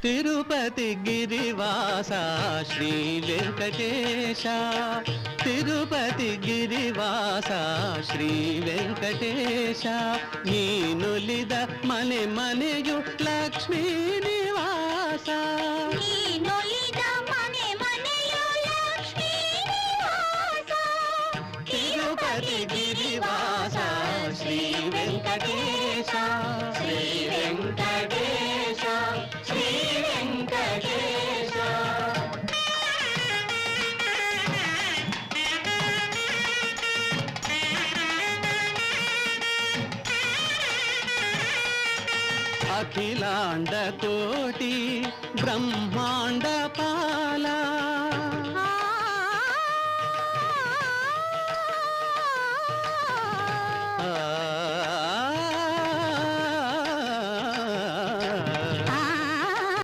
తిరుపతి గిరివాస శ్రీ వెంకటేశ, తిరుపతి గిరివాస శ్రీ వెంకటేశ, ನೀನುಲಿದ ಮನೆ ಮನೆಯು ಲಕ್ಷ್ಮೀ ನಿವಾಸ, ನೀನುಲಿದ ಮನೆ ಮನೆಯು ಲಕ್ಷ್ಮೀ ನಿವಾಸ, ತಿರುಪತಿ ಗಿರಿವಾಸ ಶ್ರೀ ವೆಂಕಟೇಶ, ಶ್ರೀ ವೆಂಕಟೇಶ, ಶ್ರೀ వెంకటేశ. అఖిలాండ కోటి బ్రహ్మాండ